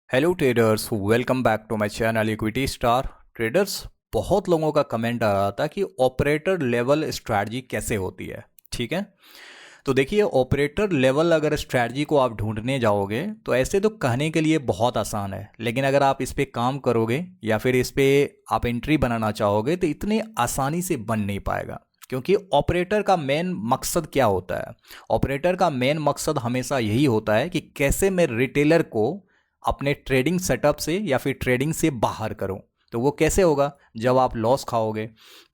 Hello traders, welcome back to my channel Equity Star Traders. बहुत लोगों का comment आ रहा था कि ऑपरेटर लेवल स्ट्रैटेजी कैसे होती है। ठीक है, तो देखिए, ऑपरेटर लेवल अगर स्ट्रैटेजी को आप ढूंढने जाओगे तो ऐसे तो कहने के लिए बहुत आसान है, लेकिन अगर आप इस पे काम करोगे या फिर इस पे आप एंट्री बनाना चाहोगे तो इतनी आसानी से बन नहीं पाएगा। क्योंकि ऑपरेटर का मेन मकसद क्या होता है? ऑपरेटर का मेन मकसद हमेशा यही होता है कि कैसे मैं रिटेलर को अपने ट्रेडिंग सेटअप से या फिर ट्रेडिंग से बाहर करूं। तो वो कैसे होगा? जब आप लॉस खाओगे।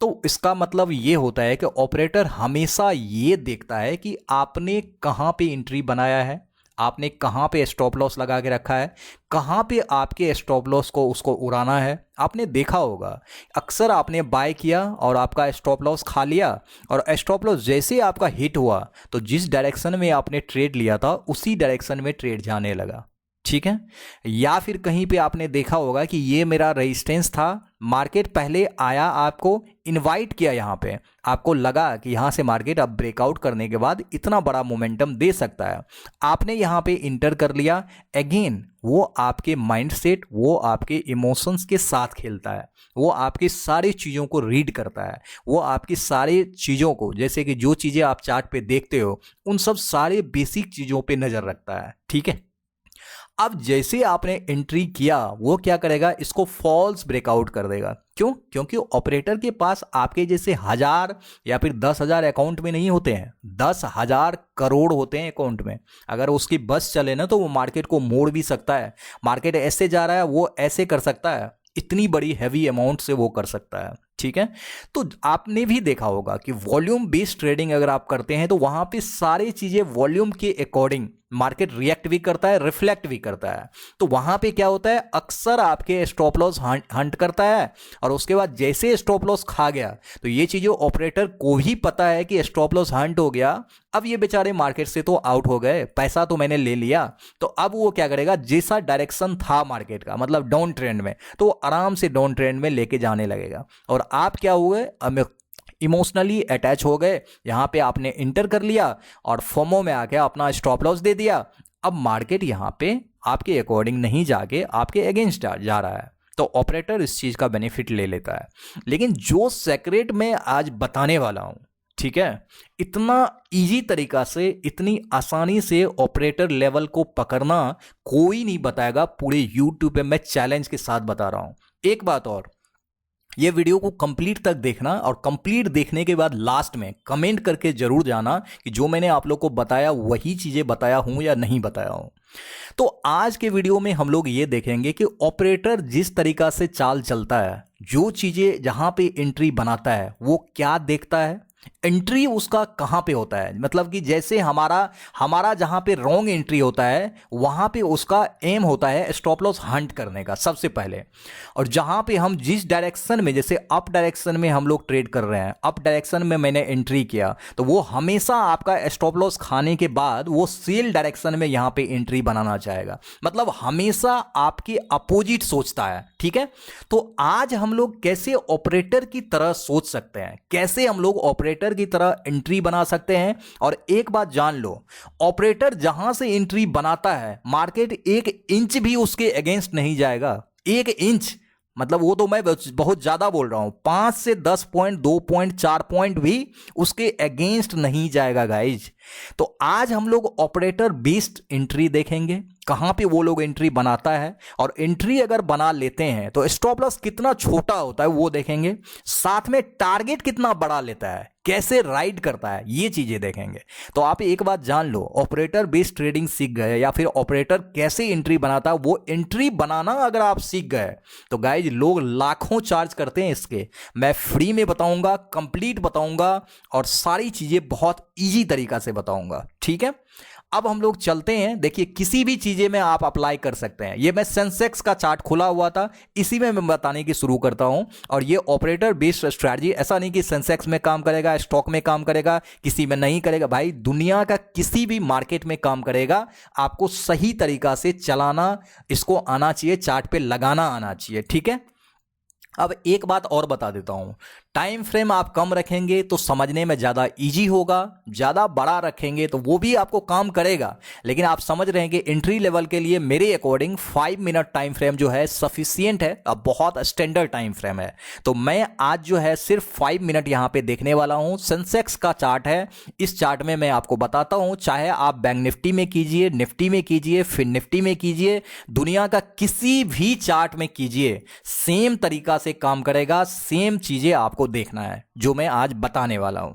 तो इसका मतलब ये होता है कि ऑपरेटर हमेशा ये देखता है कि आपने कहाँ पे एंट्री बनाया है, आपने कहाँ पे स्टॉप लॉस लगा के रखा है, कहाँ पे आपके स्टॉप लॉस को उसको उड़ाना है। आपने देखा होगा अक्सर आपने बाय किया और आपका स्टॉप लॉस खा लिया, और स्टॉप लॉस जैसे आपका हिट हुआ तो जिस डायरेक्शन में आपने ट्रेड लिया था उसी डायरेक्शन में ट्रेड जाने लगा। ठीक है, या फिर कहीं पे आपने देखा होगा कि ये मेरा रेजिस्टेंस था, मार्केट पहले आया, आपको इनवाइट किया, यहाँ पे आपको लगा कि यहाँ से मार्केट अब ब्रेकआउट करने के बाद इतना बड़ा मोमेंटम दे सकता है। आपने यहाँ पे इंटर कर लिया। अगेन वो आपके माइंडसेट, वो आपके इमोशंस के साथ खेलता है, वो आपकी सारी चीज़ों को रीड करता है, वो आपकी सारी चीज़ों को, जैसे कि जो चीज़ें आप चार्ट पे देखते हो उन सब सारे बेसिक चीज़ों पे नज़र रखता है। ठीक है, अब जैसे आपने एंट्री किया वो क्या करेगा? इसको फॉल्स ब्रेकआउट कर देगा। क्यों? क्योंकि ऑपरेटर के पास आपके जैसे 1000 या फिर 10,000 अकाउंट में नहीं होते हैं, 10,000 करोड़ होते हैं अकाउंट में। अगर उसकी बस चले ना तो वो मार्केट को मोड़ भी सकता है। मार्केट ऐसे जा रहा है वो ऐसे कर सकता है, इतनी बड़ी हैवी अमाउंट से वो कर सकता है। ठीक है, तो आपने भी देखा होगा कि वॉल्यूम बेस्ड ट्रेडिंग अगर आप करते हैं तो वहां पे सारी चीजें वॉल्यूम के अकॉर्डिंग मार्केट रिएक्ट भी करता है, रिफ्लेक्ट भी करता है। तो वहां पे क्या होता है, अक्सर आपके स्टॉप लॉस हंट करता है, और उसके बाद जैसे स्टॉप लॉस खा गया तो ये चीजें ऑपरेटर को भी पता है कि स्टॉप लॉस हंट हो गया, अब ये बेचारे मार्केट से तो आउट हो गए, पैसा तो मैंने ले लिया। तो अब वो क्या करेगा, जैसा डायरेक्शन था मार्केट का, मतलब डाउन ट्रेंड में, तो आराम से डाउन ट्रेंड में लेके जाने लगेगा। और आप क्या हुए, इमोशनली अटैच हो गए, यहां पे आपने इंटर कर लिया और फोमो में आके अपना स्टॉप लॉस दे दिया। अब मार्केट यहां पे आपके अकॉर्डिंग नहीं जाके आपके अगेंस्ट जा रहा है, तो ऑपरेटर इस चीज का बेनिफिट ले लेता है। लेकिन जो सेक्रेट मैं आज बताने वाला हूं, ठीक है, इतना इजी तरीका से, इतनी आसानी से ऑपरेटर लेवल को पकड़ना कोई नहीं बताएगा पूरे यूट्यूब पे। मैं चैलेंज के साथ बता रहा हूं। एक बात और, ये वीडियो को कंप्लीट तक देखना, और कंप्लीट देखने के बाद लास्ट में कमेंट करके जरूर जाना कि जो मैंने आप लोग को बताया वही चीजें बताया हूं या नहीं बताया हूं। तो आज के वीडियो में हम लोग ये देखेंगे कि ऑपरेटर जिस तरीका से चाल चलता है, जो चीजें जहां पे एंट्री बनाता है वो क्या देखता है, एंट्री उसका कहां पे होता है। मतलब कि जैसे हमारा हमारा जहां पे रॉन्ग एंट्री होता है वहां पे उसका एम होता है स्टॉप लॉस हंट करने का सबसे पहले। और जहां पे हम जिस डायरेक्शन में, जैसे अप डायरेक्शन में हम लोग ट्रेड कर रहे हैं, अप डायरेक्शन में मैंने एंट्री किया तो वो हमेशा आपका स्टॉप लॉस खाने के बाद वो सेल डायरेक्शन में यहां पे एंट्री बनाना चाहेगा। मतलब हमेशा आपके अपोजिट सोचता है। ठीक है, तो आज हम लोग कैसे ऑपरेटर की तरह सोच सकते हैं, कैसे हम लोग ऑपरेटर की तरह एंट्री बना सकते हैं। और एक बात जान लो, ऑपरेटर जहां से एंट्री बनाता है मार्केट 1 इंच भी उसके अगेंस्ट नहीं जाएगा। 1 इंच मतलब वो तो मैं बहुत ज्यादा बोल रहा हूं, 5 से 10 पॉइंट, 2 पॉइंट, 4 पॉइंट भी उसके अगेंस्ट नहीं जाएगा गाइज। तो आज हम लोग ऑपरेटर बेस्ड एंट्री देखेंगे, कहां पे वो लोग एंट्री बनाता है, और एंट्री अगर बना लेते हैं तो स्टॉप लॉस कितना छोटा होता है वो देखेंगे, साथ में टारगेट कितना बड़ा लेता है, कैसे राइड करता है, ये चीजें देखेंगे। तो आप एक बात जान लो, ऑपरेटर बेस्ड ट्रेडिंग सीख गए या फिर ऑपरेटर कैसे एंट्री बनाता है वो एंट्री बनाना अगर आप सीख गए तो गाइज लोग लाखों चार्ज करते हैं इसके। मैं फ्री में बताऊंगा, कंप्लीट बताऊंगा, और सारी चीजें बहुत ईजी तरीका से बताऊंगा। ठीक है, अब हम लोग चलते हैं। देखिए, किसी भी चीजें में आप अप्लाई कर सकते हैं। ये मैं सेंसेक्स का चार्ट खुला हुआ था, इसी में मैं बताने की शुरू करता हूं। और ये ऑपरेटर बेस्ड स्ट्रैटेजी, ऐसा नहीं कि सेंसेक्स में काम करेगा, स्टॉक में काम करेगा, किसी में नहीं करेगा। भाई दुनिया का किसी भी मार्केट में काम करेगा। आपको सही तरीका से चलाना इसको आना चाहिए, चार्ट पे लगाना आना चाहिए। ठीक है, अब एक बात और बता देता हूं, टाइम फ्रेम आप कम रखेंगे तो समझने में ज़्यादा इजी होगा, ज़्यादा बड़ा रखेंगे तो वो भी आपको काम करेगा, लेकिन आप समझ रहे हैं कि एंट्री लेवल के लिए मेरे अकॉर्डिंग 5 मिनट टाइम फ्रेम जो है सफिशियंट है, अब बहुत स्टैंडर्ड टाइम फ्रेम है। तो मैं आज जो है सिर्फ 5 मिनट यहाँ पे देखने वाला हूँ। सेंसेक्स का चार्ट है, इस चार्ट में मैं आपको बताता हूँ, चाहे आप बैंक निफ्टी में कीजिए, निफ्टी में कीजिए, फिर निफ्टी में कीजिए, दुनिया का किसी भी चार्ट में कीजिए, सेम तरीका से काम करेगा, सेम चीजें आपको देखना है जो मैं आज बताने वाला हूं।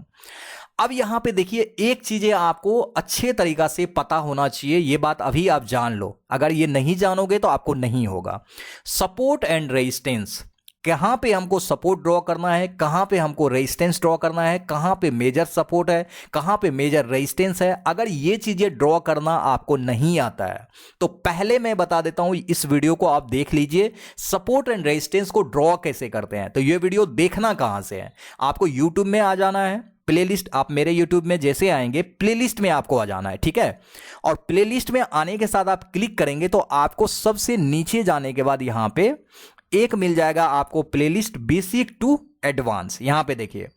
अब यहां पे देखिए, एक चीजें आपको अच्छे तरीका से पता होना चाहिए, ये बात अभी आप जान लो, अगर ये नहीं जानोगे तो आपको नहीं होगा। सपोर्ट एंड रेजिस्टेंस, कहां पे हमको सपोर्ट ड्रॉ करना है, कहां पे हमको रेजिस्टेंस ड्रॉ करना है, कहां पे मेजर सपोर्ट है, कहां पे मेजर रेजिस्टेंस है, अगर ये चीजें ड्रॉ करना आपको नहीं आता है तो पहले मैं बता देता हूं, इस वीडियो को आप देख लीजिए, सपोर्ट एंड रेजिस्टेंस को ड्रॉ कैसे करते हैं। तो ये वीडियो देखना कहां से है, आपको यूट्यूब में आ जाना है, प्लेलिस्ट, आप मेरे यूट्यूब में जैसे आएंगे प्लेलिस्ट में आपको आ जाना है, ठीक है। और प्लेलिस्ट में आने के साथ आप क्लिक करेंगे तो आपको सबसे नीचे जाने के बाद यहां पे एक मिल जाएगा आपको प्लेलिस्ट बेसिक टू एडवांस। यहां पे देखिए,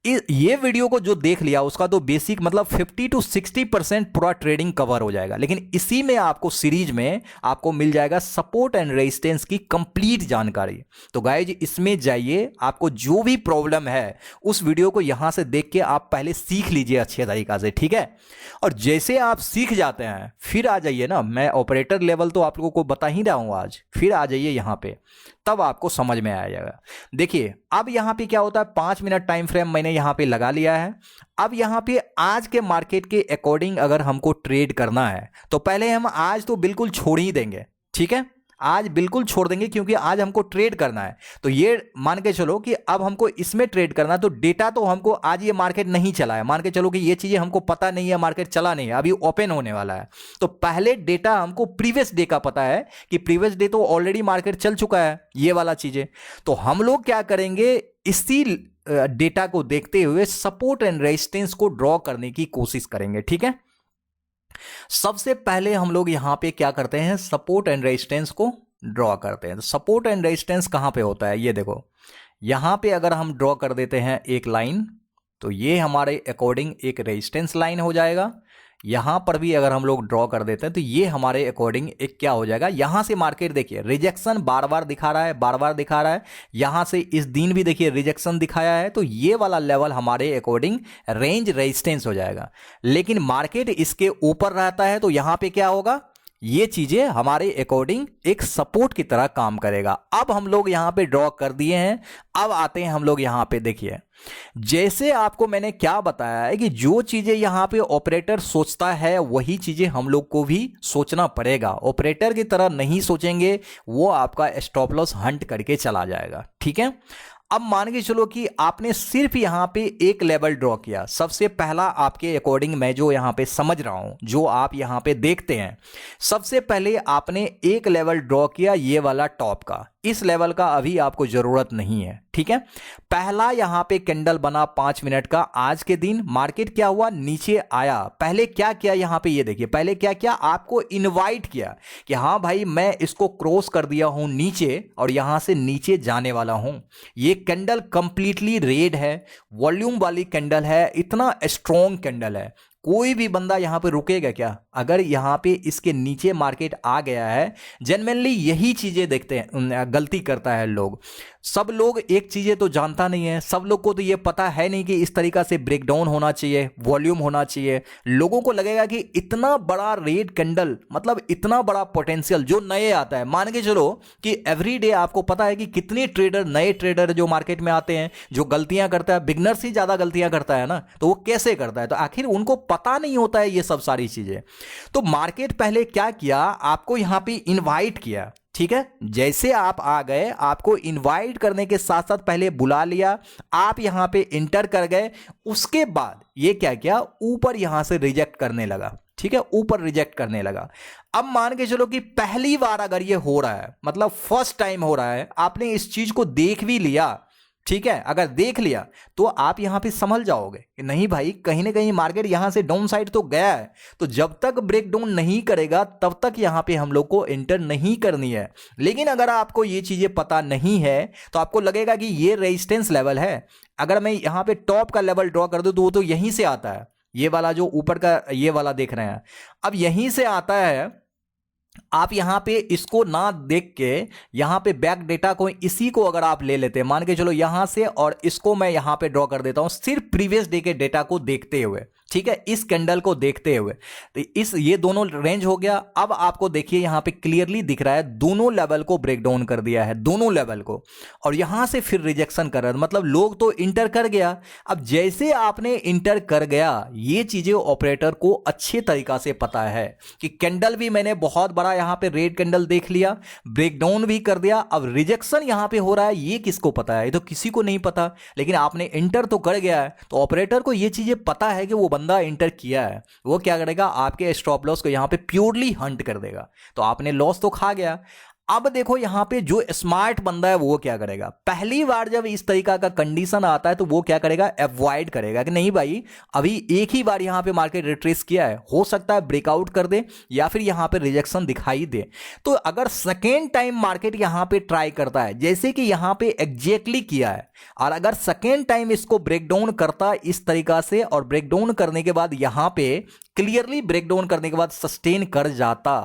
ये वीडियो को जो देख लिया उसका तो बेसिक मतलब 50 to 60% पूरा ट्रेडिंग कवर हो जाएगा, लेकिन इसी में आपको सीरीज में आपको मिल जाएगा सपोर्ट एंड रेजिस्टेंस की कंप्लीट जानकारी। तो गाइज इसमें जाइए, आपको जो भी प्रॉब्लम है उस वीडियो को यहां से देख के आप पहले सीख लीजिए अच्छे तरीका से, ठीक है। और जैसे आप सीख जाते हैं फिर आ जाइए ना, मैं ऑपरेटर लेवल तो आप लोगों को बता ही रहा हूं आज, फिर आ जाइए यहां पे, तब आपको समझ में आ जाएगा। देखिए अब यहां पे क्या होता है, 5 मिनट टाइम फ्रेम मैंने यहां पे लगा लिया है। अब यहां पे आज के मार्केट के अकॉर्डिंग अगर हमको ट्रेड करना है तो पहले हम आज तो बिल्कुल छोड़ ही देंगे, ठीक है, आज बिल्कुल छोड़ देंगे क्योंकि आज हमको ट्रेड करना है। तो ये मान के चलो कि अब हमको इसमें ट्रेड करना है, तो डेटा तो हमको आज ये मार्केट नहीं चला है, मान के चलो कि ये चीजें हमको पता नहीं है, मार्केट चला नहीं है, अभी ओपन होने वाला है। तो पहले डेटा हमको प्रीवियस डे का पता है कि प्रीवियस डे तो ऑलरेडी मार्केट चल चुका है, ये वाला चीजें। तो हम लोग क्या करेंगे, इसी डेटा को देखते हुए सपोर्ट एंड रेजिस्टेंस को ड्रॉ करने की कोशिश करेंगे, ठीक है। सबसे पहले हम लोग यहां पे क्या करते हैं, सपोर्ट एंड रेजिस्टेंस को ड्रॉ करते हैं। तो सपोर्ट एंड रेजिस्टेंस कहां पे होता है, ये देखो यहां पे अगर हम ड्रॉ कर देते हैं एक लाइन, तो ये हमारे अकॉर्डिंग एक रेजिस्टेंस लाइन हो जाएगा। यहां पर भी अगर हम लोग ड्रॉ कर देते हैं तो ये हमारे अकॉर्डिंग एक क्या हो जाएगा, यहां से मार्केट देखिए रिजेक्शन बार बार दिखा रहा है, बार बार दिखा रहा है, यहां से इस दिन भी देखिए रिजेक्शन दिखाया है, तो ये वाला लेवल हमारे अकॉर्डिंग रेंज रेजिस्टेंस हो जाएगा। लेकिन मार्केट इसके ऊपर रहता है तो यहां पे क्या होगा, ये चीजें हमारे अकॉर्डिंग एक सपोर्ट की तरह काम करेगा। अब हम लोग यहां पे ड्रॉ कर दिए हैं, अब आते हैं हम लोग यहां पे, देखिए जैसे आपको मैंने क्या बताया है कि जो चीजें यहां पे ऑपरेटर सोचता है वही चीजें हम लोग को भी सोचना पड़ेगा। ऑपरेटर की तरह नहीं सोचेंगे, वो आपका स्टॉप लॉस हंट करके चला जाएगा, ठीक है। अब मान के चलो कि आपने सिर्फ यहां पे एक लेवल ड्रॉ किया, सबसे पहला आपके अकॉर्डिंग मैं जो यहां पे समझ रहा हूं, जो आप यहां पे देखते हैं, सबसे पहले आपने एक लेवल ड्रॉ किया ये वाला टॉप का, इस लेवल का अभी आपको जरूरत नहीं है, ठीक है। पहला यहां पे कैंडल बना 5 मिनट का, आज के दिन मार्केट क्या हुआ, नीचे आया। पहले क्या किया यहां पे, ये देखिए पहले क्या किया, आपको इनवाइट किया कि हां भाई मैं इसको क्रॉस कर दिया हूं नीचे और यहां से नीचे जाने वाला हूं। ये कैंडल कंप्लीटली रेड है, वॉल्यूम वाली कैंडल है, इतना स्ट्रॉन्ग कैंडल है, कोई भी बंदा यहां पे रुकेगा क्या, अगर यहां पे इसके नीचे मार्केट आ गया है। जनरली यही चीजें देखते हैं, गलती करता है लोग, सब लोग एक चीजें तो जानता नहीं है, सब लोग को तो ये पता है नहीं कि इस तरीका से ब्रेकडाउन होना चाहिए, वॉल्यूम होना चाहिए। लोगों को लगेगा कि इतना बड़ा रेड कैंडल मतलब इतना बड़ा पोटेंशियल जो नए आता है, मान के चलो कि एवरी डे आपको पता है कि कितने ट्रेडर, नए ट्रेडर जो मार्केट में आते हैं, जो गलतियां करता है, बिगनर्स ही ज्यादा गलतियां करता है ना, तो वो कैसे करता है, तो आखिर उनको पता नहीं होता है ये सब सारी चीजें। तो मार्केट पहले क्या किया, आपको यहां पे इनवाइट किया, ठीक है। जैसे आप आ गए, आपको इनवाइट करने के साथ साथ पहले बुला लिया, आप यहां पे इंटर कर गए, उसके बाद ये क्या किया, ऊपर यहां से रिजेक्ट करने लगा, ठीक है, ऊपर रिजेक्ट करने लगा। अब मान के चलो कि पहली बार अगर ये हो रहा है, मतलब फर्स्ट टाइम हो रहा है, आपने इस चीज को देख भी लिया ठीक है, अगर देख लिया तो आप यहां पे समझ जाओगे कि नहीं भाई कहीं ना कहीं मार्केट यहां से डाउन साइड तो गया है, तो जब तक ब्रेक डाउन नहीं करेगा तब तक यहां पे हम लोग को एंटर नहीं करनी है। लेकिन अगर आपको ये चीजें पता नहीं है तो आपको लगेगा कि ये रेजिस्टेंस लेवल है, अगर मैं यहां पे टॉप का लेवल ड्रॉ कर दूं तो वो तो यहीं से आता है, ये वाला जो ऊपर का ये वाला देख रहे हैं, अब यहीं से आता है। आप यहां पे इसको ना देख के यहां पे बैक डेटा को इसी को अगर आप ले लेते हैं, मान के चलो यहां से, और इसको मैं यहां पे ड्रॉ कर देता हूं सिर्फ प्रीवियस डे के डेटा को देखते हुए, ठीक है, इस कैंडल को देखते हुए, तो इस ये दोनों रेंज हो गया। अब आपको देखिए यहां पे क्लियरली दिख रहा है दोनों लेवल को ब्रेक डाउन कर दिया है, दोनों लेवल को, और यहां से फिर रिजेक्शन कर रहा है, मतलब लोग तो इंटर कर गया। अब जैसे आपने इंटर कर गया, ये चीजें ऑपरेटर को अच्छे तरीका से पता है कि कैंडल भी मैंने बहुत बड़ा यहां पे रेड कैंडल देख लिया, ब्रेक डाउन भी कर दिया, अब रिजेक्शन यहां पे हो रहा है, ये किसको पता है? ये तो किसी को नहीं पता, लेकिन आपने इंटर तो कर गया है, तो ऑपरेटर को ये चीजें पता है कि वो बंदा इंटर किया है, वो क्या करेगा, आपके स्टॉप लॉस को यहां पे प्योरली हंट कर देगा, तो आपने लॉस तो खा गया। अब देखो यहां पे जो स्मार्ट बंदा है वो क्या करेगा, पहली बार जब इस तरीका का कंडीशन आता है तो वो क्या करेगा, अवॉइड करेगा कि नहीं भाई अभी एक ही बार यहां पे मार्केट रिट्रेस किया है, हो सकता है ब्रेकआउट कर दे या फिर यहां पे रिजेक्शन दिखाई दे। तो अगर सेकेंड टाइम मार्केट यहां पे ट्राई करता है जैसे कि यहां पे एग्जैक्टली किया है, और अगर सेकेंड टाइम इसको ब्रेकडाउन करता इस तरीका से, और ब्रेकडाउन करने के बाद यहां पे क्लियरली ब्रेकडाउन करने के बाद सस्टेन कर जाता,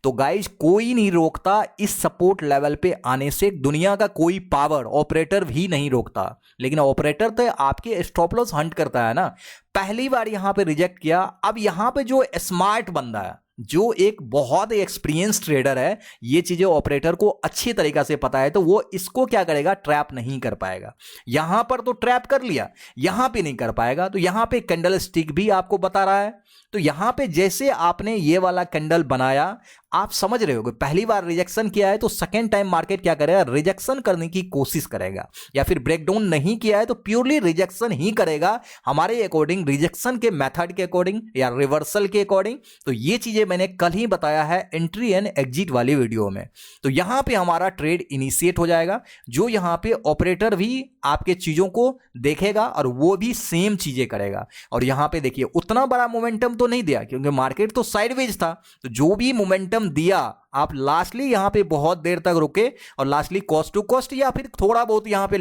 तो गाइज कोई नहीं रोकता इस सपोर्ट लेवल पे आने से, दुनिया का कोई पावर, ऑपरेटर भी नहीं रोकता। लेकिन ऑपरेटर तो आपके स्टॉप लॉस हंट करता है ना, पहली बार यहां पे रिजेक्ट किया, अब यहां पे जो स्मार्ट बंदा है, जो एक बहुत ही एक्सपीरियंस ट्रेडर है, ये चीजें ऑपरेटर को अच्छी तरीका से पता है, तो वो इसको क्या करेगा, ट्रैप नहीं कर पाएगा। यहां पर तो ट्रैप कर लिया, यहां पे नहीं कर पाएगा। तो यहां पे कैंडल स्टिक भी आपको बता रहा है, तो यहां पे जैसे आपने ये वाला कैंडल बनाया, आप समझ रहे होगे पहली बार रिजेक्शन किया है तो सेकेंड टाइम मार्केट क्या करेगा, रिजेक्शन करने की कोशिश करेगा, या फिर ब्रेकडाउन नहीं किया है तो प्योरली रिजेक्शन ही करेगा, हमारे अकॉर्डिंग रिजेक्शन के मेथड के अकॉर्डिंग या रिवर्सल के अकॉर्डिंग। तो ये चीजें मैंने कल ही बताया है एंट्री एंड एग्जिट वाली वीडियो में। तो यहां पे हमारा ट्रेड इनिशिएट हो जाएगा, जो यहां पे ऑपरेटर भी आपके चीजों को देखेगा और वो भी सेम चीजें करेगा। और यहां पे देखिए उतना बड़ा मोमेंटम तो नहीं दिया क्योंकि मार्केट तो साइडवेज था, तो जो भी मोमेंटम दिया आप लास्टली यहां पे बहुत देर तक रुके, और लास्टली कॉस्ट टू कॉस्ट या फिर थोड़ा बहुत यहां पे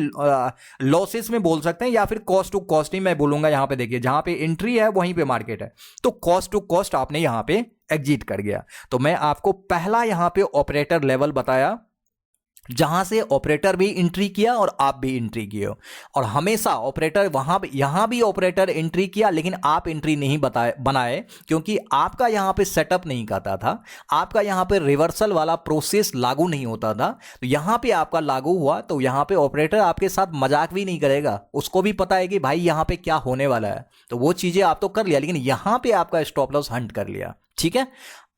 लॉसेस में बोल सकते हैं, या फिर कॉस्ट टू कॉस्ट ही मैं बोलूंगा। यहां पे देखिए जहां पे एंट्री है वहीं पे मार्केट है, तो कॉस्ट टू कॉस्ट आपने यहां पे एग्जिट कर गया। तो मैं आपको पहला यहां पे ऑपरेटर लेवल बताया जहां से ऑपरेटर भी एंट्री किया और आप भी एंट्री किए हो, और हमेशा ऑपरेटर यहां भी ऑपरेटर एंट्री किया, लेकिन आप एंट्री नहीं बनाए क्योंकि आपका यहां पे सेटअप नहीं करता था, आपका यहां पे रिवर्सल वाला प्रोसेस लागू नहीं होता था। तो यहां पे आपका लागू हुआ, तो यहां पे ऑपरेटर आपके साथ मजाक भी नहीं करेगा, उसको भी पता है कि भाई यहां पे क्या होने वाला है, तो वो चीजें आप तो कर लिया, लेकिन यहां पे आपका स्टॉप लॉस हंट कर लिया। ठीक है,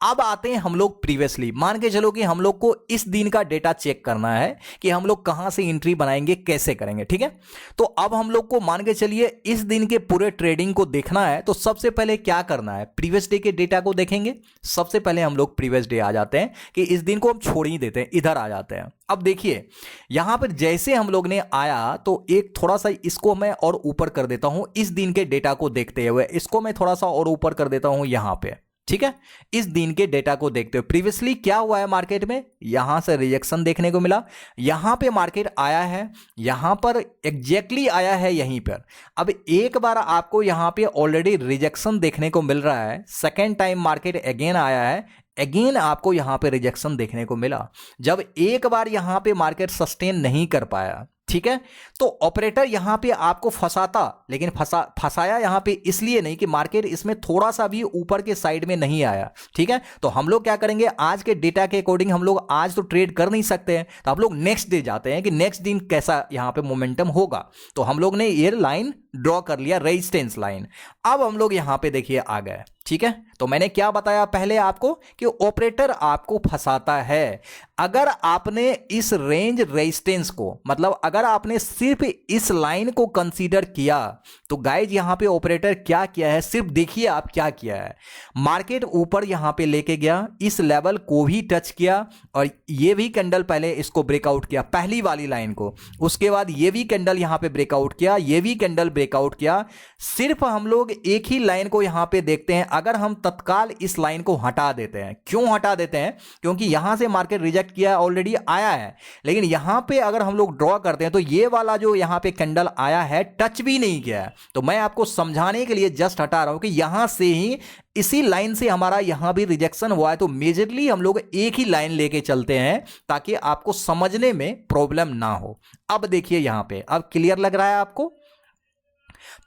अब आते हैं हम लोग प्रीवियसली, मान के चलो कि हम लोग को इस दिन का डेटा चेक करना है कि हम लोग कहां से एंट्री बनाएंगे, कैसे करेंगे। ठीक है, तो अब हम लोग को मान के चलिए इस दिन के पूरे ट्रेडिंग को देखना है, तो सबसे पहले क्या करना है, प्रीवियस डे के डेटा को देखेंगे। सबसे पहले हम लोग प्रीवियस डे आ जाते हैं कि इस दिन को हम छोड़ ही देते हैं, इधर आ जाते हैं। अब देखिए यहां पर जैसे हम लोग ने आया, तो एक थोड़ा सा इसको मैं और ऊपर कर देता हूं, इस दिन के डेटा को देखते हुए इसको मैं थोड़ा सा और ऊपर कर देता हूं यहां पे। ठीक है, इस दिन के डेटा को देखते हुए प्रीवियसली क्या हुआ है मार्केट में, यहां से रिजेक्शन देखने को मिला, यहां पे मार्केट आया है, यहां पर एग्जैक्टली आया है यहीं पर। अब एक बार आपको यहां पे ऑलरेडी रिजेक्शन देखने को मिल रहा है, सेकेंड टाइम मार्केट अगेन आया है, अगेन आपको यहां पे रिजेक्शन देखने को मिला। जब एक बार यहां पे मार्केट सस्टेन नहीं कर पाया, ठीक है, तो ऑपरेटर यहां पे आपको फंसाता, लेकिन फंसाया यहां पे इसलिए नहीं कि मार्केट इसमें थोड़ा सा भी ऊपर के साइड में नहीं आया। ठीक है, तो हम लोग क्या करेंगे, आज के डेटा के अकॉर्डिंग हम लोग आज तो ट्रेड कर नहीं सकते हैं, तो हम लोग नेक्स्ट डे जाते हैं कि नेक्स्ट दिन कैसा यहां पे मोमेंटम होगा। तो हम लोग ने ये लाइन ड्रॉ कर लिया, रेजिस्टेंस लाइन। अब हम लोग यहां पे देखिए आ गए, ठीक है, तो मैंने क्या बताया पहले आपको कि ऑपरेटर आपको फंसाता है अगर आपने इस रेंज रेजिस्टेंस को, मतलब अगर आपने सिर्फ इस लाइन को कंसीडर किया, तो गाइज यहां पे ऑपरेटर क्या किया है, सिर्फ देखिए आप क्या किया है। मार्केट ऊपर यहां पे लेके गया, इस लेवल को भी टच किया और ये भी कैंडल पहले इसको ब्रेकआउट किया, पहली वाली लाइन को, उसके बाद ये भी कैंडल यहां पे ब्रेकआउट किया, ये भी कैंडल ब्रेकआउट किया। सिर्फ हम लोग एक ही लाइन को यहां पे देखते हैं, अगर हम तत्काल इस लाइन को हटा देते हैं, क्यों हटा देते हैं, क्योंकि यहां से मार्केट रिजेक्ट किया ऑलरेडी आया है, लेकिन यहां पे अगर हम लोग ड्रॉ करते हैं तो ये वाला जो यहां पे कैंडल आया है टच भी नहीं किया है। तो मैं आपको समझाने के लिए जस्ट हटा रहा हूं कि यहां से ही इसी लाइन से हमारा यहां भी रिजेक्शन हुआ है, तो मेजरली हम लोग एक ही लाइन लेके चलते हैं ताकि आपको समझने में प्रॉब्लम ना हो। अब देखिए यहां पे, अब क्लियर लग रहा है आपको।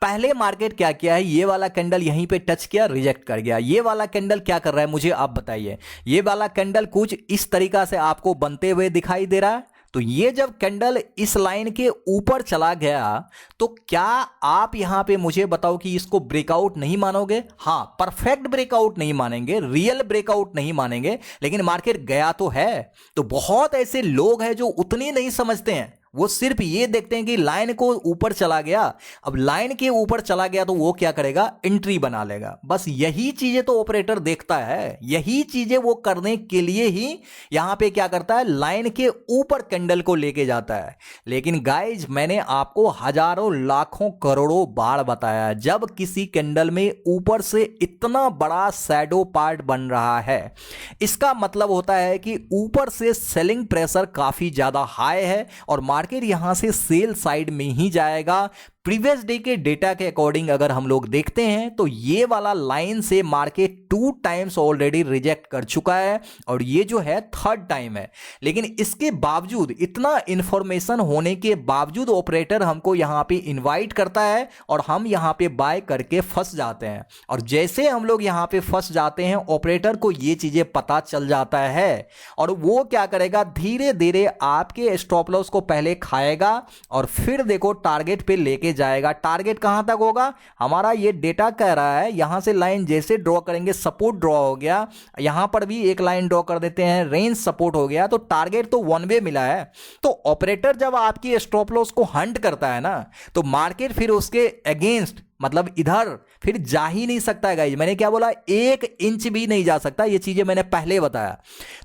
पहले मार्केट क्या किया है, ये वाला कैंडल यहीं पे टच किया, रिजेक्ट कर गया। ये वाला कैंडल क्या कर रहा है मुझे आप बताइए, ये वाला कैंडल कुछ इस तरीका से आपको बनते हुए दिखाई दे रहा है। तो ये जब कैंडल इस लाइन के ऊपर चला गया, तो क्या आप यहां पे मुझे बताओ कि इसको ब्रेकआउट नहीं मानोगे? हां, परफेक्ट ब्रेकआउट नहीं मानेंगे, रियल ब्रेकआउट नहीं मानेंगे, लेकिन मार्केट गया तो है। तो बहुत ऐसे लोग हैं जो उतने नहीं समझते हैं, वो सिर्फ ये देखते हैं कि लाइन को ऊपर चला गया, अब लाइन के ऊपर चला गया तो वो क्या करेगा, एंट्री बना लेगा। बस यही चीजें तो ऑपरेटर देखता है, यही चीजें वो करने के लिए ही यहां पे क्या करता है, लाइन के ऊपर कैंडल को लेके जाता है। लेकिन गाइज मैंने आपको हजारों लाखों करोड़ों बार बताया, जब किसी कैंडल में ऊपर से इतना बड़ा शैडो पार्ट बन रहा है, इसका मतलब होता है कि ऊपर से सेलिंग प्रेशर काफी ज्यादा हाई है और मार्केट यहां से सेल साइड में ही जाएगा। प्रीवियस डे के डेटा के अकॉर्डिंग अगर हम लोग देखते हैं तो ये वाला लाइन से मार्केट 2 टाइम्स ऑलरेडी रिजेक्ट कर चुका है और ये जो है 3rd टाइम है। लेकिन इसके बावजूद, इतना इंफॉर्मेशन होने के बावजूद ऑपरेटर हमको यहां पे इनवाइट करता है और हम यहां पे बाय करके फंस जाते हैं। और जैसे हम लोग यहां पे फंस जाते हैं, ऑपरेटर को ये चीजें पता चल जाता है और वो क्या करेगा, धीरे धीरे आपके स्टॉप लॉस को पहले खाएगा और फिर देखो टारगेट पे लेके जाएगा। टारगेट कहां तक होगा, हमारा ये डेटा कह रहा है यहां से लाइन जैसे ड्रॉ करेंगे, सपोर्ट ड्रॉ हो गया, यहां पर भी एक लाइन ड्रॉ कर देते हैं, रेंज सपोर्ट हो गया, तो टारगेट तो 1 वे मिला है। तो ऑपरेटर जब आपकी स्टॉप लॉस को हंट करता है ना, तो मार्केट फिर उसके अगेंस्ट, मतलब इधर फिर जा ही नहीं सकता है गाइस। मैंने क्या बोला, 1 इंच भी नहीं जा सकता, ये चीजें मैंने पहले बताया।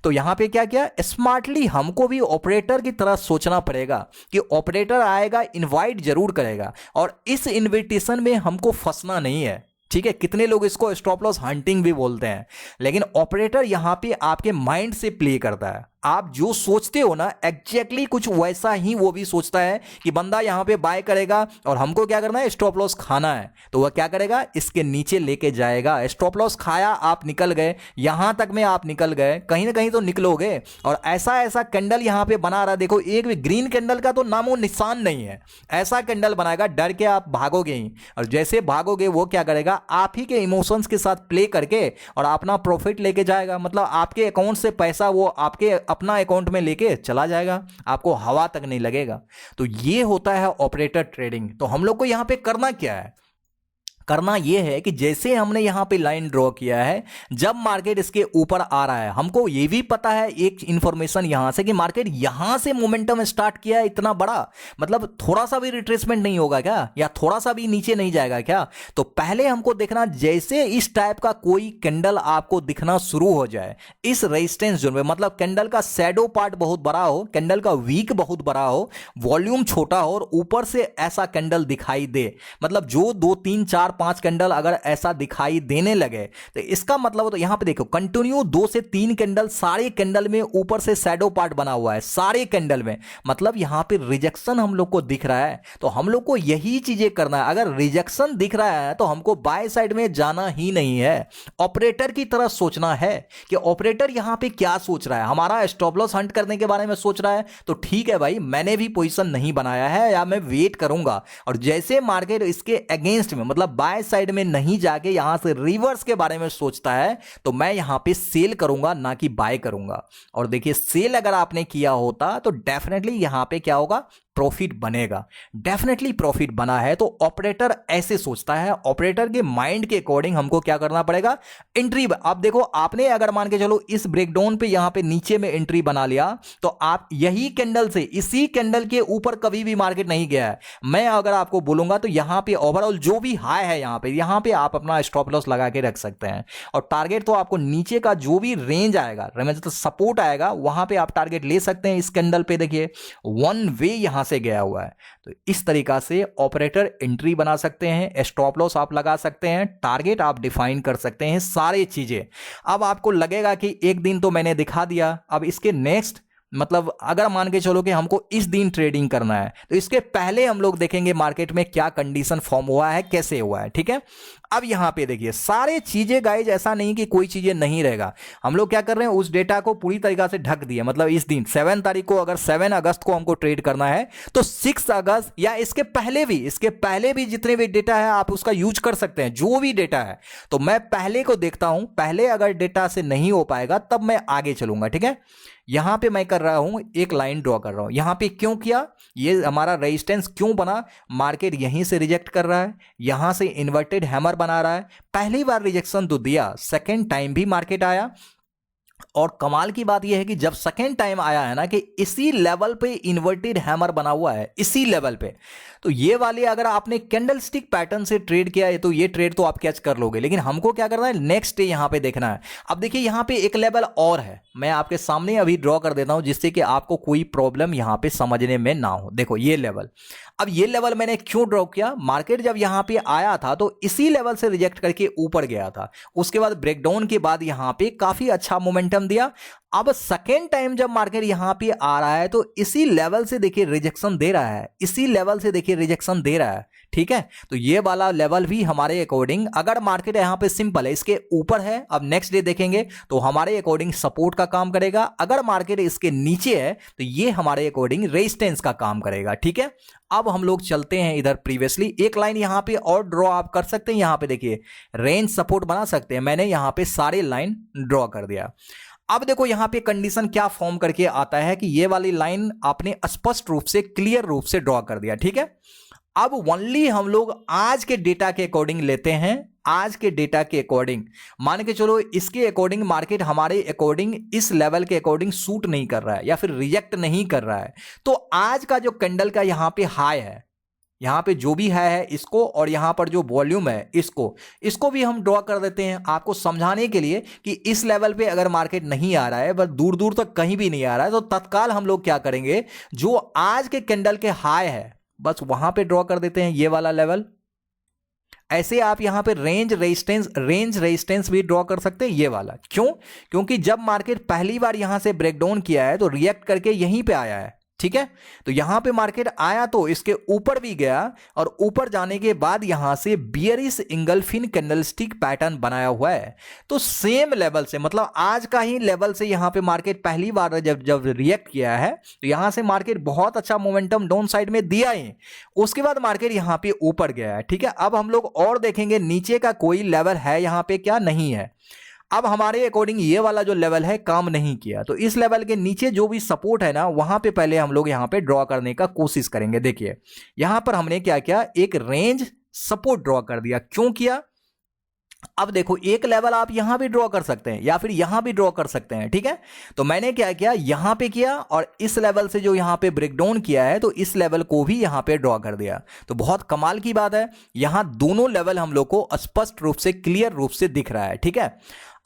तो यहां पे क्या किया, स्मार्टली हमको भी ऑपरेटर की तरह सोचना पड़ेगा कि ऑपरेटर आएगा, इनवाइट जरूर करेगा और इस इनविटेशन में हमको फंसना नहीं है। ठीक है, कितने लोग इसको स्टॉप लॉस हंटिंग भी बोलते हैं, लेकिन ऑपरेटर यहां पे आपके माइंड से प्ले करता है। आप जो सोचते हो ना, एग्जैक्टली कुछ वैसा ही वो भी सोचता है कि बंदा यहां पे बाय करेगा और हमको क्या करना है, स्टॉप लॉस खाना है। तो वह क्या करेगा, इसके नीचे लेके जाएगा। स्टॉप लॉस खाया, आप निकल गए, यहां तक में आप निकल गए, कहीं ना कहीं तो निकलोगे। और ऐसा ऐसा कैंडल यहां पे बना रहा, देखो एक भी ग्रीन कैंडल का तो नामो निशान नहीं है। ऐसा कैंडल बनाएगा, डर के आप भागोगे ही, और जैसे भागोगे वो क्या करेगा, आप ही के इमोशंस के साथ प्ले करके और अपना प्रॉफिट लेके जाएगा। मतलब आपके अकाउंट से पैसा वो आपके अपना अकाउंट में लेके चला जाएगा, आपको हवा तक नहीं लगेगा। तो ये होता है ऑपरेटर ट्रेडिंग। तो हम लोग को यहां पे करना क्या है, करना यह है कि जैसे हमने यहां पे लाइन ड्रॉ किया है, जब मार्केट इसके ऊपर आ रहा है, हमको यह भी पता है एक इंफॉर्मेशन यहां से कि मार्केट यहां से मोमेंटम स्टार्ट किया है इतना बड़ा, मतलब थोड़ा सा भी रिट्रेसमेंट नहीं होगा क्या, या थोड़ा सा भी नीचे नहीं जाएगा क्या। तो पहले हमको देखना, जैसे इस टाइप का कोई कैंडल आपको दिखना शुरू हो जाए इस रेजिस्टेंस जोन में, मतलब कैंडल का शैडो पार्ट बहुत बड़ा हो, कैंडल का वीक बहुत बड़ा हो, वॉल्यूम छोटा हो और ऊपर से ऐसा कैंडल दिखाई दे, मतलब जो 2 3 4 5 कैंडल अगर ऐसा दिखाई देने लगे, तो इसका मतलब तो यहां पे देखो कंटिन्यू 2 से 3 कैंडल, सारे कैंडल में ऊपर से शैडो पार्ट बना हुआ है, सारे कैंडल में, मतलब यहां पे रिजेक्शन हम लोग को दिख रहा है। तो हम लोग को यही चीजें करना है। अगर रिजेक्शन दिख रहा है तो हमको बाय साइड में जाना ही नहीं है, ऑपरेटर की तरह सोचना है कि ऑपरेटर यहां पे क्या सोच रहा है। हमारा स्टॉप लॉस हंट करने के बारे में सोच रहा है, तो ठीक है भाई, मैंने भी पोजीशन नहीं बनाया है या मैं वेट करूंगा, और जैसे मार्केट इसके अगेंस्ट में, मतलब बाय साइड में नहीं जाके यहां से रिवर्स के बारे में सोचता है, तो मैं यहां पे सेल करूंगा ना कि बाय करूंगा। और देखिए सेल अगर आपने किया होता तो डेफिनेटली यहां पे क्या होगा, प्रॉफिट बनेगा, डेफिनेटली प्रॉफिट बना है तो ऑपरेटर ऐसे सोचता है, ऑपरेटर के माइंड के अकॉर्डिंग हमको क्या करना पड़ेगा, एंट्री। आप देखो, आपने अगर मान के चलो इस ब्रेकडाउन पे यहां पे नीचे में एंट्री बना लिया तो आप यही कैंडल से, इसी कैंडल के ऊपर कभी भी मार्केट नहीं गया है। मैं अगर आपको बोलूंगा तो यहां पे ओवरऑल जो भी हाई है यहां पे आप अपना स्टॉप लॉस लगा के रख सकते हैं, और टारगेट तो आपको नीचे का जो भी रेंज आएगा, मतलब सपोर्ट आएगा, वहां पे आप टारगेट ले सकते हैं। इस कैंडल पे देखिए वन वे यहां से गया हुआ है, तो इस तरीका से ऑपरेटर एंट्री बना सकते हैं, स्टॉप लॉस आप लगा सकते हैं, टारगेट आप डिफाइन कर सकते हैं, सारे चीजें। अब आपको लगेगा कि एक दिन तो मैंने दिखा दिया, अब इसके नेक्स्ट मतलब अगर मान के चलो कि हमको इस दिन ट्रेडिंग करना है तो इसके पहले हम लोग देखेंगे मार्केट में क्या कंडीशन फॉर्म हुआ है, कैसे हुआ है, ठीक है। अब यहां पे देखिए सारे चीजें गाइज, ऐसा नहीं कि कोई चीजें नहीं रहेगा, हम लोग क्या कर रहे हैं उस डेटा को पूरी तरीका से ढक दिया। मतलब इस दिन 7 तारीख को, अगर 7 अगस्त को हमको ट्रेड करना है तो 6 अगस्त या इसके पहले भी जितने भी डेटा है आप उसका यूज कर सकते हैं, जो भी डेटा है। तो मैं पहले को देखता हूं, पहले अगर डेटा से नहीं हो पाएगा तब मैं आगे चलूंगा, ठीक है। यहां पे मैं कर रहा हूं एक लाइन ड्रॉ कर रहा हूं, यहां पे क्यों किया, ये हमारा रेजिस्टेंस क्यों बना, मार्केट यहीं से रिजेक्ट कर रहा है, यहां से इन्वर्टेड हैमर बना रहा है, पहली बार रिजेक्शन तो दिया, सेकेंड टाइम भी मार्केट आया, और कमाल की बात यह है कि जब सेकेंड टाइम आया है ना कि इसी लेवल पे इन्वर्टेड हैमर बना हुआ है, इसी लेवल पे, तो ये वाले अगर आपने कैंडलस्टिक पैटर्न से ट्रेड किया है तो ये ट्रेड तो आप कैच कर लोगे, लेकिन हमको क्या करना है, नेक्स्ट डे यहां पे देखना है। अब देखिए यहां पे एक लेवल और है, मैं आपके सामने अभी ड्रॉ कर देता हूं जिससे कि आपको कोई प्रॉब्लम यहां पे समझने में ना हो। देखो ये लेवल, अब ये लेवल मैंने क्यों ड्रॉ किया, मार्केट जब यहां पे आया था तो इसी लेवल से रिजेक्ट करके ऊपर गया था, उसके बाद ब्रेकडाउन के बाद यहां पे काफी अच्छा मोमेंटम दिया। अब सेकेंड टाइम जब मार्केट यहां पे आ रहा है तो इसी लेवल से देखिए रिजेक्शन दे रहा है, इसी लेवल से देखिए रिजेक्शन दे रहा है, ठीक है। तो ये वाला लेवल भी हमारे अकॉर्डिंग, अगर मार्केट यहां पे सिंपल है इसके ऊपर है, अब नेक्स्ट डे देखेंगे तो हमारे अकॉर्डिंग सपोर्ट का काम करेगा, अगर मार्केट इसके नीचे है तो ये हमारे अकॉर्डिंग रेजिस्टेंस का काम करेगा, ठीक है। अब हम लोग चलते हैं इधर, प्रीवियसली एक लाइन यहां पे और ड्रॉ आप कर सकते हैं, यहां पे देखिए रेंज सपोर्ट बना सकते हैं, मैंने यहां पे सारे लाइन ड्रॉ कर दिया। अब देखो यहां पे कंडीशन क्या फॉर्म करके आता है कि ये वाली लाइन आपने स्पष्ट रूप से, क्लियर रूप से ड्रॉ कर दिया, ठीक है। अब ओनली हम लोग आज के डेटा के अकॉर्डिंग लेते हैं, आज के डेटा के अकॉर्डिंग मान के चलो इसके अकॉर्डिंग मार्केट हमारे अकॉर्डिंग इस लेवल के अकॉर्डिंग सूट नहीं कर रहा है या फिर रिजेक्ट नहीं कर रहा है, तो आज का जो कैंडल का यहां पे हाई है, यहां पे जो भी है इसको, और यहां पर जो वॉल्यूम है इसको भी हम ड्रॉ कर देते हैं आपको समझाने के लिए कि इस लेवल पे अगर मार्केट नहीं आ रहा है, बस दूर दूर तक कहीं भी नहीं आ रहा है, तो तत्काल हम लोग क्या करेंगे, जो आज के कैंडल के हाई है बस वहां पे ड्रॉ कर देते हैं ये वाला लेवल। ऐसे आप यहां पे रेंज रेजिस्टेंस भी ड्रॉ कर सकते हैं ये वाला। क्यों, क्योंकि जब मार्केट पहली बार यहां से ब्रेकडाउन किया है तो रिएक्ट करके यहीं पे आया है, ठीक है। तो यहां पे मार्केट आया तो इसके ऊपर भी गया, और ऊपर जाने के बाद यहां से बियरिश इंगल्फिन कैंडलस्टिक पैटर्न बनाया हुआ है, तो सेम लेवल से, मतलब आज का ही लेवल से यहां पे मार्केट पहली बार जब रिएक्ट किया है तो यहां से मार्केट बहुत अच्छा मोमेंटम डाउन साइड में दिया है, उसके बाद मार्केट यहां पे ऊपर गया है, ठीक है। अब हम लोग और देखेंगे नीचे का कोई लेवल है यहां पे क्या, नहीं है। अब हमारे अकॉर्डिंग ये वाला जो लेवल है काम नहीं किया, तो इस लेवल के नीचे जो भी सपोर्ट है ना वहां पे पहले हम लोग यहां पे ड्रॉ करने का कोशिश करेंगे। देखिए यहां पर हमने क्या किया, एक रेंज सपोर्ट ड्रॉ कर दिया। क्यों किया, अब देखो एक लेवल आप यहां भी ड्रॉ कर सकते हैं या फिर यहां भी ड्रॉ कर सकते हैं, ठीक है। तो मैंने क्या किया, यहां पे किया, और इस लेवल से जो यहां पे ब्रेकडाउन किया है तो इस लेवल को भी यहां पे ड्रॉ कर दिया। तो बहुत कमाल की बात है, यहां दोनों लेवल हम लोग को स्पष्ट रूप से, क्लियर रूप से दिख रहा है, ठीक है।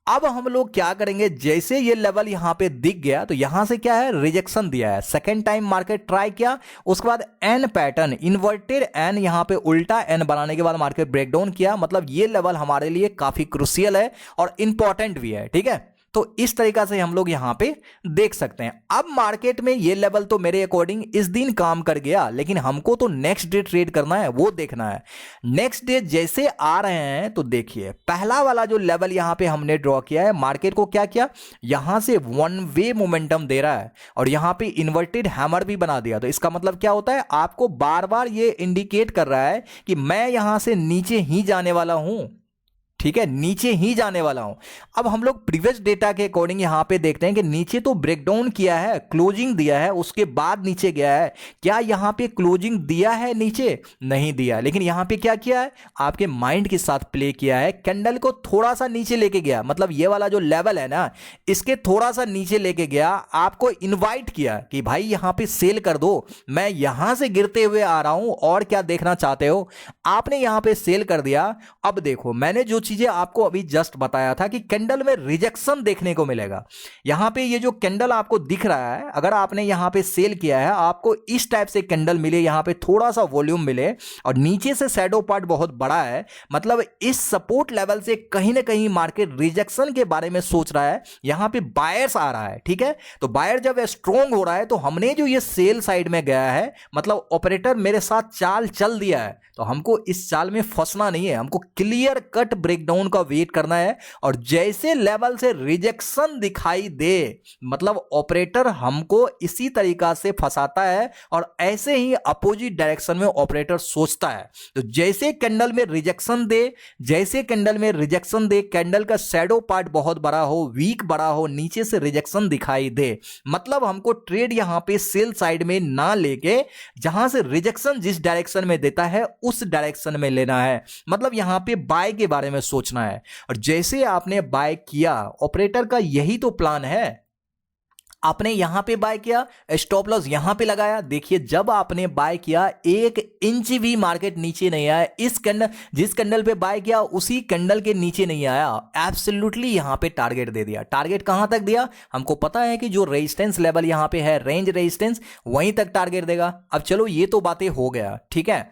अब हम लोग क्या करेंगे, जैसे ये लेवल यहां पे दिख गया तो यहां से क्या है, रिजेक्शन दिया है, सेकेंड टाइम मार्केट ट्राई किया, उसके बाद एन पैटर्न, इन्वर्टेड एन, यहां पे उल्टा एन बनाने के बाद मार्केट ब्रेकडाउन किया। मतलब ये लेवल हमारे लिए काफी क्रूशियल है और इंपॉर्टेंट भी है, ठीक है। तो इस तरीका से हम लोग यहां पे देख सकते हैं। अब मार्केट में ये लेवल तो मेरे अकॉर्डिंग इस दिन काम कर गया, लेकिन हमको तो नेक्स्ट डे ट्रेड करना है, वो देखना है। नेक्स्ट डे जैसे आ रहे हैं तो देखिए पहला वाला जो लेवल यहां पे हमने ड्रॉ किया है, मार्केट को क्या किया, यहां से वन वे मोमेंटम दे रहा है और यहां पे इन्वर्टेड हैमर भी बना दिया। तो इसका मतलब क्या होता है, आपको बार बार ये इंडिकेट कर रहा है कि मैं यहां से नीचे ही जाने वाला हूं, ठीक है, नीचे ही जाने वाला हूं। अब हम लोग प्रीवियस डेटा के अकॉर्डिंग यहां पे देखते हैं कि नीचे तो ब्रेकडाउन किया है, क्लोजिंग दिया है, उसके बाद नीचे गया है। क्या यहां पे क्लोजिंग दिया है? नीचे नहीं दिया, लेकिन यहां पे क्या किया है, आपके माइंड के साथ प्ले किया है, कैंडल को थोड़ा सा नीचे लेके गया, मतलब ये वाला जो लेवल है ना, इसके थोड़ा सा नीचे लेके गया, आपको इन्वाइट किया कि भाई यहां पे सेल कर दो, मैं यहां से गिरते हुए आ रहा हूं और क्या देखना चाहते हो। आपने यहां पे सेल कर दिया। अब देखो, मैंने जो चीजें आपको अभी जस्ट बताया था कि कैंडल में रिजेक्शन देखने को मिलेगा। यहां पे ये जो कैंडल आपको दिख रहा है, अगर आपने यहां पे सेल किया है, आपको इस टाइप से कैंडल मिले, यहां पे थोड़ा सा वॉल्यूम मिले और नीचे से शैडो पार्ट बहुत बड़ा है, मतलब इस सपोर्ट लेवल से कहीं ना कहीं मार्केट रिजेक्शन के बारे में सोच रहा है, यहां पे बायर्स आ रहा है। ठीक है, तो बायर जब स्ट्रॉन्ग हो रहा है, तो हमने जो ये सेल साइड में गया है, मतलब ऑपरेटर मेरे साथ चाल चल दिया है, तो हमको इस चाल में फंसना नहीं है, हमको क्लियर कट ब्रेकडाउन का वेट करना है। और जैसे लेवल से रिजेक्शन दिखाई दे, मतलब ऑपरेटर हमको इसी तरीका से फंसाता है और ऐसे ही अपोजिट डायरेक्शन में ऑपरेटर सोचता है। तो जैसे कैंडल में रिजेक्शन दे, जैसे कैंडल में रिजेक्शन दे, कैंडल का शैडो पार्ट बहुत बड़ा हो, वीक बड़ा हो, नीचे से रिजेक्शन दिखाई दे, मतलब हमको ट्रेड यहां पे सेल साइड में ना लेके जहां से रिजेक्शन जिस डायरेक्शन में देता है उस डायरेक्शन में लेना है, मतलब यहां पे बाय के बारे में सोचना है। और जैसे आपने बाय किया, ऑपरेटर का यही तो प्लान है, आपने यहां पे बाय किया, स्टॉप लॉस यहां पे लगाया। देखिए, जब आपने बाय किया 1 इंच भी मार्केट नीचे नहीं आया, इस कैंडल जिस कैंडल पे बाय किया उसी कैंडल के नीचे नहीं आया, एब्सोल्युटली यहां पे टारगेट दे दिया। टारगेट कहां तक दिया, हमको पता है कि जो रेजिस्टेंस लेवल यहां पे है, रेंज रेजिस्टेंस, वहीं तक टारगेट देगा। अब चलो, ये तो बातें हो गया, ठीक है।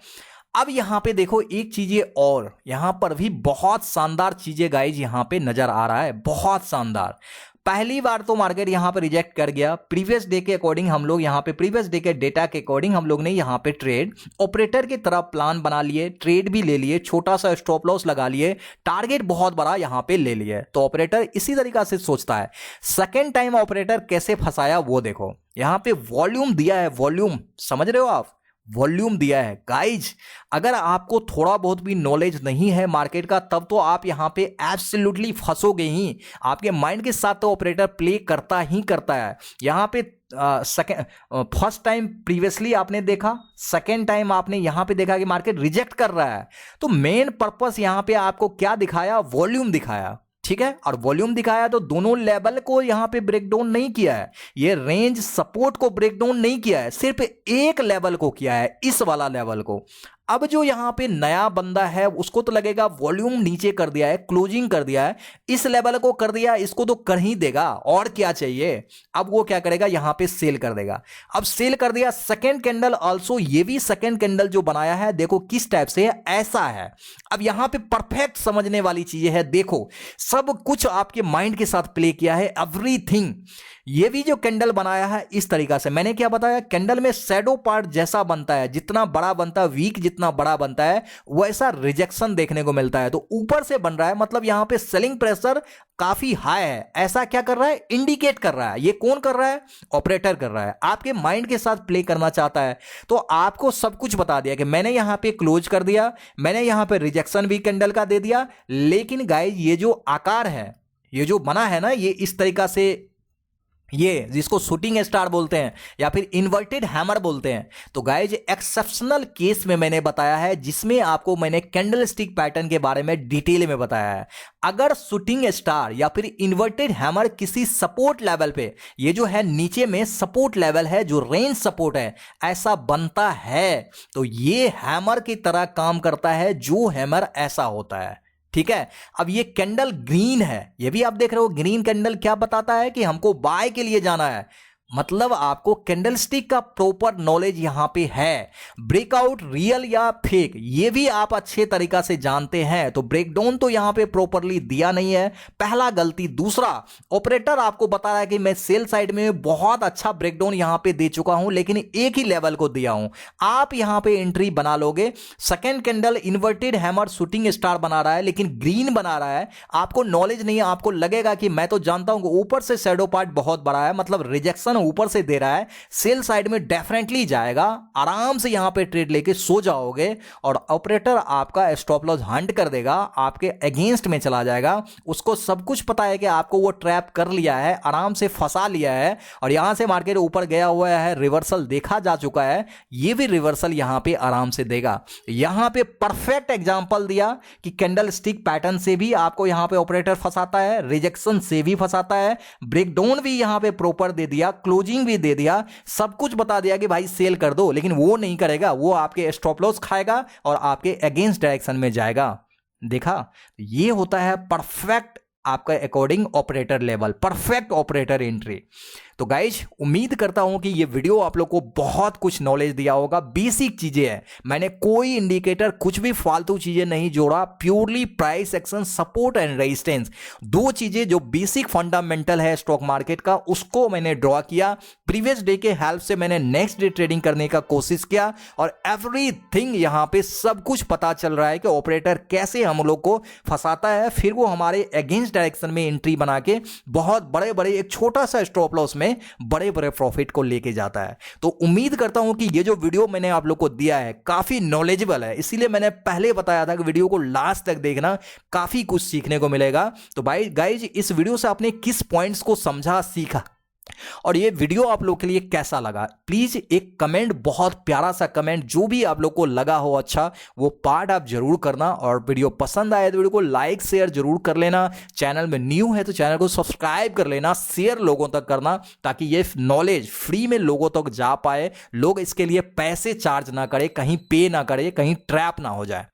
अब यहां पे देखो एक चीजें और, यहां पर भी बहुत शानदार चीजें गाइज यहां पे नजर आ रहा है, बहुत शानदार। पहली बार तो मार्केट यहां पे रिजेक्ट कर गया, प्रीवियस डे के अकॉर्डिंग हम लोग यहां पे प्रीवियस डे के डेटा के अकॉर्डिंग हम लोग ने यहां पे ट्रेड ऑपरेटर की तरफ प्लान बना लिए, ट्रेड भी ले लिए, छोटा सा स्टॉप लॉस लगा लिए, टारगेट बहुत बड़ा यहां पे ले लिए। तो ऑपरेटर इसी तरीका से सोचता है। सेकेंड टाइम ऑपरेटर कैसे फंसाया वो देखो, यहां पे वॉल्यूम दिया है, वॉल्यूम समझ रहे हो आप, वॉल्यूम दिया है गाइज। अगर आपको थोड़ा बहुत भी नॉलेज नहीं है मार्केट का, तब तो आप यहां पे एब्सोल्युटली फंसोगे ही, आपके माइंड के साथ तो ऑपरेटर प्ले करता ही करता है। यहां पे फर्स्ट टाइम प्रीवियसली आपने देखा, सेकेंड टाइम आपने यहां पे देखा कि मार्केट रिजेक्ट कर रहा है, तो मेन पर्पस यहां पे आपको क्या दिखाया, वॉल्यूम दिखाया, ठीक है। और वॉल्यूम दिखाया तो दोनों लेवल को यहां पे ब्रेकडाउन नहीं किया है, ये रेंज सपोर्ट को ब्रेकडाउन नहीं किया है, सिर्फ एक लेवल को किया है, इस वाला लेवल को। अब जो यहां पे नया बंदा है उसको तो लगेगा वॉल्यूम नीचे कर दिया है, क्लोजिंग कर दिया है, इस लेवल को कर दिया, इसको तो कर ही देगा, और क्या चाहिए। अब वो क्या करेगा, यहां पे सेल कर देगा। अब सेल कर दिया, सेकेंड कैंडल ऑल्सो, ये भी सेकेंड कैंडल जो बनाया है देखो किस टाइप से है, ऐसा है। अब यहां पे परफेक्ट समझने वाली चीजें है, देखो सब कुछ आपके माइंड के साथ प्ले किया है, एवरीथिंग। ये भी जो कैंडल बनाया है इस तरीका से, मैंने क्या बताया, कैंडल में शैडो पार्ट जैसा बनता है, जितना बड़ा बनता है, वीक जितना बड़ा बनता है, वैसा रिजेक्शन देखने को मिलता है। तो ऊपर से बन रहा है, मतलब यहां पे सेलिंग प्रेशर काफी हाई है, ऐसा क्या कर रहा है, इंडिकेट कर रहा है। ये कौन कर रहा है, ऑपरेटर कर रहा है, आपके माइंड के साथ प्ले करना चाहता है। तो आपको सब कुछ बता दिया कि मैंने यहां पे क्लोज कर दिया, मैंने यहां पे रिजेक्शन भी कैंडल का दे दिया, लेकिन गाइज ये जो आकार है, ये जो बना है ना, ये इस तरीका से, ये जिसको शूटिंग स्टार बोलते हैं या फिर इन्वर्टेड हैमर बोलते हैं। तो गाइज एक्सेप्शनल केस में मैंने बताया है, जिसमें आपको मैंने कैंडल स्टिक पैटर्न के बारे में डिटेल में बताया है। अगर शूटिंग स्टार या फिर इन्वर्टेड हैमर किसी सपोर्ट लेवल पे, ये जो है नीचे में सपोर्ट लेवल है, जो रेंज सपोर्ट है, ऐसा बनता है, तो ये हैमर की तरह काम करता है, जो हैमर ऐसा होता है, ठीक है। अब ये कैंडल ग्रीन है, ये भी आप देख रहे हो, ग्रीन कैंडल क्या बताता है कि हमको बाय के लिए जाना है, मतलब आपको कैंडलस्टिक का प्रॉपर नॉलेज यहां पे है। ब्रेकआउट रियल या फेक ये भी आप अच्छे तरीका से जानते हैं। तो ब्रेकडाउन तो यहां पे प्रॉपरली दिया नहीं है, पहला गलती। दूसरा, ऑपरेटर आपको बता रहा है कि मैं सेल साइड में बहुत अच्छा ब्रेकडाउन यहां पे दे चुका हूं, लेकिन एक ही लेवल को दिया हूं, आप यहां पे एंट्री बना लोगे। Second candle inverted hammer shooting star बना रहा है, लेकिन ग्रीन बना रहा है, आपको नॉलेज नहीं है, आपको लगेगा कि मैं तो जानता हूं ऊपर से शैडो पार्ट बहुत बड़ा है, मतलब रिजेक्शन रिजेक्शन ऊपर से दे रहा है, सेल साइड में डेफिनेटली जाएगा, आराम से यहां पे ट्रेड लेके सो जाओगे और ऑपरेटर आपका स्टॉप लॉस हंट कर देगा, आपके अगेंस्ट में चला जाएगा। उसको सब कुछ पता है कि आपको वो ट्रैप कर लिया है, आराम से फंसा लिया है और यहां से मार्केट ऊपर गया हुआ है, रिवर्सल देखा जा चुका है, ये भी रिवर्सल यहां पे आराम से देगा। यहां पे परफेक्ट एग्जांपल दिया कि कैंडल स्टिक पैटर्न से भी आपको यहां पे ऑपरेटर फंसाता है, रिजेक्शन से भी फंसाता है, ब्रेकडाउन भी यहां पे प्रॉपर दे दिया, क्लोजिंग भी दे दिया, सब कुछ बता दिया कि भाई सेल कर दो, लेकिन वो नहीं करेगा, वो आपके स्टॉप लॉस खाएगा और आपके अगेंस्ट डायरेक्शन में जाएगा। देखा, ये होता है परफेक्ट आपका according operator level, perfect operator entry. तो गाइज उम्मीद करता हूं कि ये वीडियो आप लोग को बहुत कुछ नॉलेज दिया होगा। बेसिक चीजें हैं, मैंने कोई इंडिकेटर कुछ भी फालतू चीजें नहीं जोड़ा, purely price action, support and resistance, दो चीजें जो बेसिक फंडामेंटल है स्टॉक मार्केट का, उसको मैंने ड्रॉ किया। प्रीवियस डे के हेल्प से मैंने नेक्स्ट डे ट्रेडिंग करने का कोशिश किया और एवरीथिंग यहां पे सब कुछ पता चल रहा है कि ऑपरेटर कैसे हम लोग को फंसाता है, फिर वो हमारे अगेंस्ट डायरेक्शन में एंट्री बना के बहुत बड़े बड़े एक छोटा सा स्टॉप लॉस में बड़े बड़े प्रॉफिट को लेके जाता है। तो उम्मीद करता हूं कि ये जो वीडियो मैंने आप लोग को दिया है काफी नॉलेजेबल है, इसीलिए मैंने पहले बताया था कि वीडियो को लास्ट तक देखना, काफी कुछ सीखने को मिलेगा। तो भाई गाइज इस वीडियो से आपने किस पॉइंट्स को समझा, सीखा और ये वीडियो आप लोग के लिए कैसा लगा, प्लीज एक कमेंट, बहुत प्यारा सा कमेंट, जो भी आप लोग को लगा हो अच्छा वो पार्ट आप जरूर करना। और वीडियो पसंद आए तो वीडियो को लाइक शेयर जरूर कर लेना, चैनल में न्यू है तो चैनल को सब्सक्राइब कर लेना, शेयर लोगों तक करना ताकि ये नॉलेज फ्री में लोगों तक जा पाए, लोग इसके लिए पैसे चार्ज ना करें, कहीं पे ना करें, कहीं ट्रैप ना हो जाए।